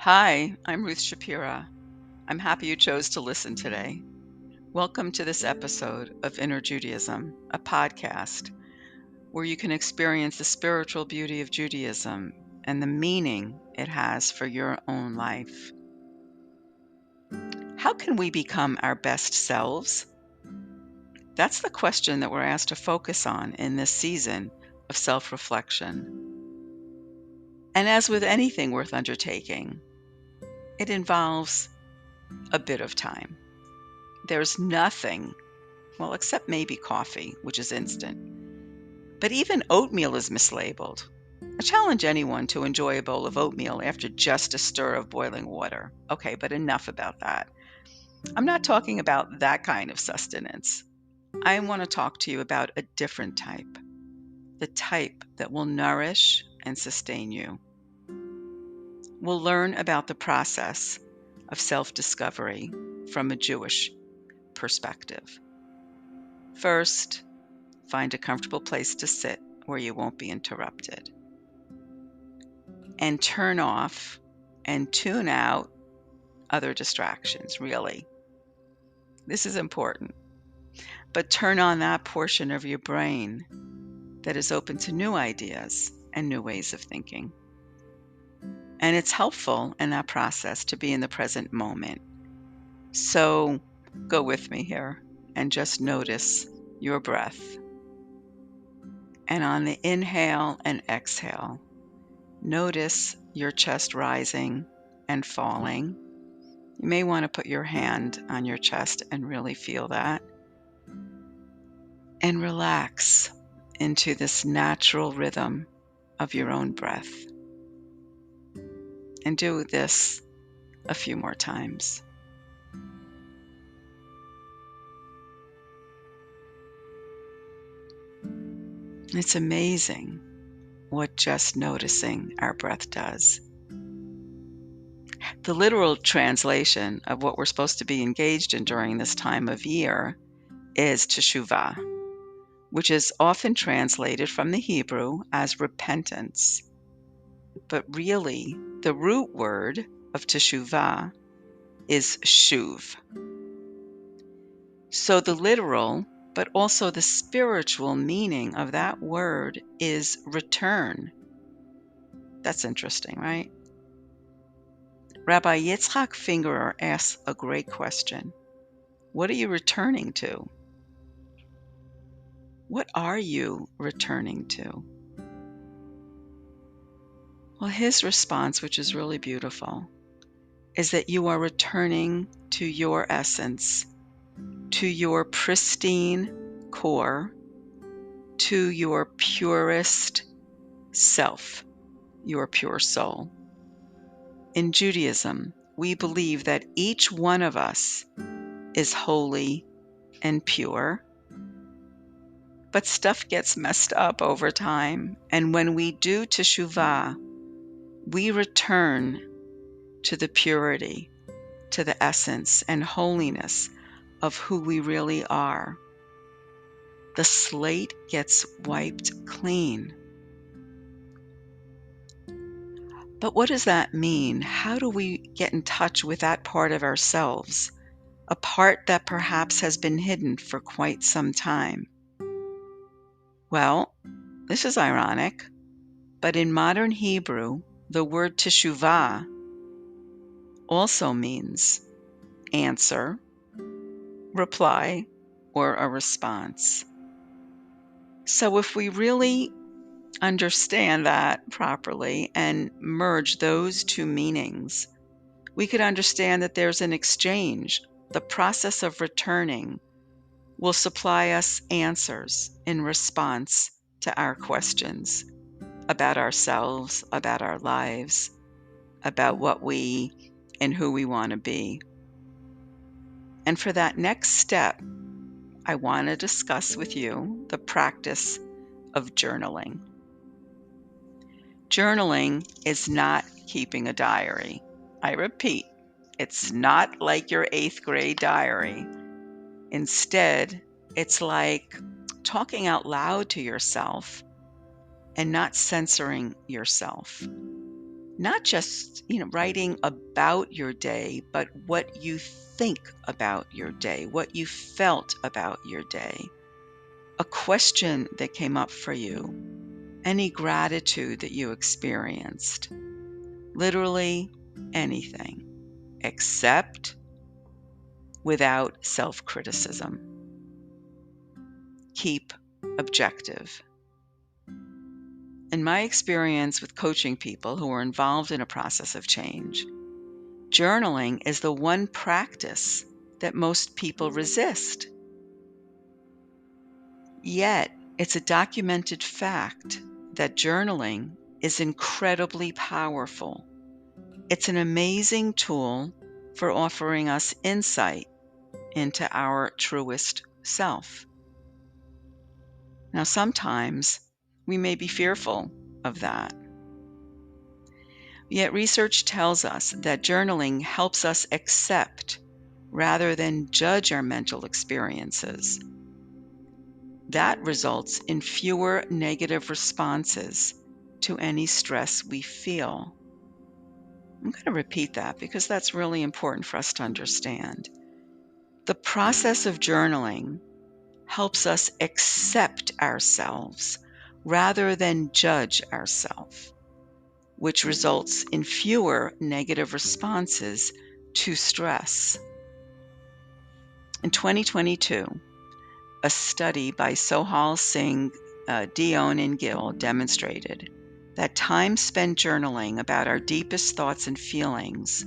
Hi, I'm Ruth Shapira. I'm happy you chose to listen today. Welcome to this episode of Inner Judaism, a podcast where you can experience the spiritual beauty of Judaism and the meaning it has for your own life. How can we become our best selves? That's the question that we're asked to focus on in this season of self-reflection. And as with anything worth undertaking, it involves a bit of time. There's nothing, well, except maybe coffee, which is instant. But even oatmeal is mislabeled. I challenge anyone to enjoy a bowl of oatmeal after just a stir of boiling water. Okay, but enough about that. I'm not talking about that kind of sustenance. I want to talk to you about a different type, the type that will nourish and sustain you. We'll learn about the process of self-discovery from a Jewish perspective. First, find a comfortable place to sit where you won't be interrupted. And turn off and tune out other distractions, really. This is important. But turn on that portion of your brain that is open to new ideas and new ways of thinking. And it's helpful in that process to be in the present moment. So go with me here and just notice your breath. And on the inhale and exhale, notice your chest rising and falling. You may want to put your hand on your chest and really feel that. And relax into this natural rhythm of your own breath. And do this a few more times. It's amazing what just noticing our breath does. The literal translation of what we're supposed to be engaged in during this time of year is teshuvah, which is often translated from the Hebrew as repentance. But really, the root word of teshuvah is shuv. So the literal, but also the spiritual meaning of that word is return. That's interesting, right? Rabbi Yitzhak Fingerer asks a great question. What are you returning to? What are you returning to? Well, his response, which is really beautiful, is that you are returning to your essence, to your pristine core, to your purest self, your pure soul. In Judaism, we believe that each one of us is holy and pure, but stuff gets messed up over time. And when we do teshuvah, we return to the purity, to the essence and holiness of who we really are. The slate gets wiped clean. But what does that mean? How do we get in touch with that part of ourselves, a part that perhaps has been hidden for quite some time? Well, this is ironic, but in modern Hebrew, the word teshuvah also means answer, reply, or a response. So if we really understand that properly and merge those two meanings, we could understand that there's an exchange. The process of returning will supply us answers in response to our questions about ourselves, about our lives, about what we and who we want to be. And for that next step, I want to discuss with you the practice of journaling. Journaling is not keeping a diary. I repeat, it's not like your 8th grade diary. Instead, it's like talking out loud to yourself and not censoring yourself. Not just, writing about your day, but what you think about your day, what you felt about your day, a question that came up for you, any gratitude that you experienced, literally anything, except without self-criticism. Keep objective. In my experience with coaching people who are involved in a process of change, journaling is the one practice that most people resist. Yet, it's a documented fact that journaling is incredibly powerful. It's an amazing tool for offering us insight into our truest self. Now, sometimes we may be fearful of that. Yet research tells us that journaling helps us accept rather than judge our mental experiences. That results in fewer negative responses to any stress we feel. I'm going to repeat that because that's really important for us to understand. The process of journaling helps us accept ourselves rather than judge ourselves, which results in fewer negative responses to stress. In 2022, a study by Sohal Singh, Dion, and Gill demonstrated that time spent journaling about our deepest thoughts and feelings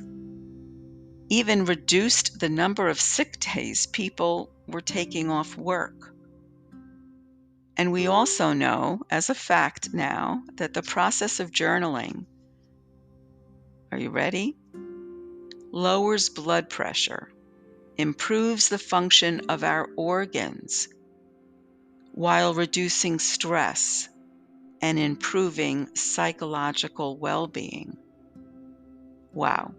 even reduced the number of sick days people were taking off work. And we also know, as a fact now, that the process of journaling, are you ready? Lowers blood pressure, improves the function of our organs, while reducing stress and improving psychological well-being. Wow.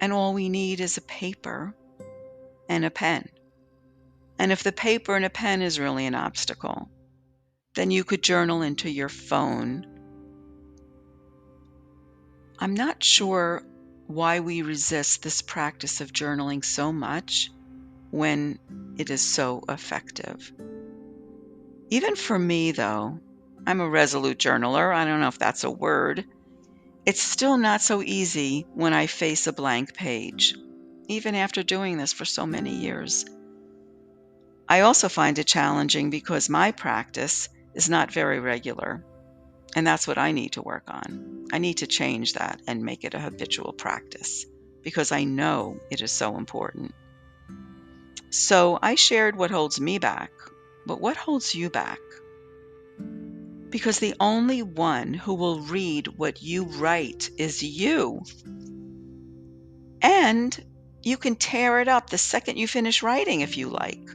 And all we need is a paper and a pen. And if the paper and a pen is really an obstacle, then you could journal into your phone. I'm not sure why we resist this practice of journaling so much when it is so effective. Even for me, though, I'm a resolute journaler. I don't know if that's a word. It's still not so easy when I face a blank page, even after doing this for so many years. I also find it challenging because my practice is not very regular, and that's what I need to work on. I need to change that and make it a habitual practice because I know it is so important. So I shared what holds me back, but what holds you back? Because the only one who will read what you write is you. And you can tear it up the second you finish writing if you like.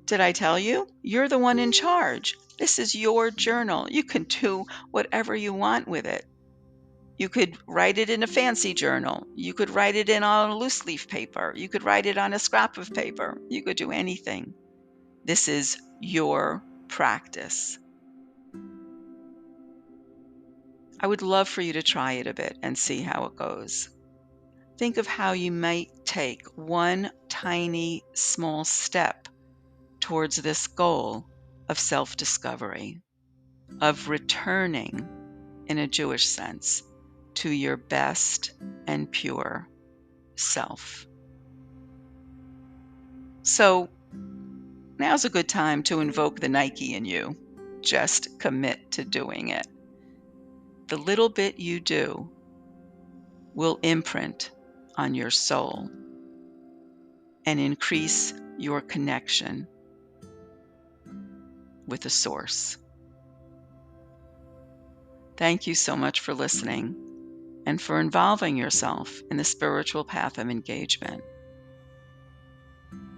Did I tell you? You're the one in charge. This is your journal. You can do whatever you want with it. You could write it in a fancy journal. You could write it in on a loose leaf paper. You could write it on a scrap of paper. You could do anything. This is your practice. I would love for you to try it a bit and see how it goes. Think of how you might take one tiny, small step towards this goal of self-discovery, of returning, in a Jewish sense, to your best and pure self. So now's a good time to invoke the Nike in you. Just commit to doing it. The little bit you do will imprint on your soul and increase your connection with the source. Thank you so much for listening and for involving yourself in the spiritual path of engagement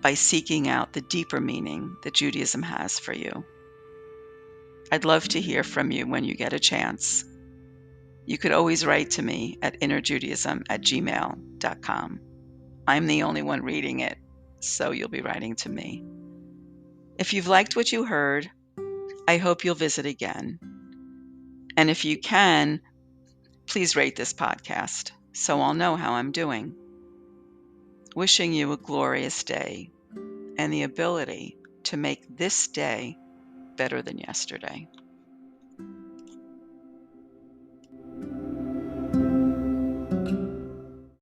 by seeking out the deeper meaning that Judaism has for you. I'd love to hear from you when you get a chance. You could always write to me at innerjudaism@gmail.com. I'm the only one reading it, so you'll be writing to me. If you've liked what you heard, I hope you'll visit again. And if you can, Please rate this podcast so I'll know how I'm doing. Wishing you a glorious day and the ability to make this day better than yesterday.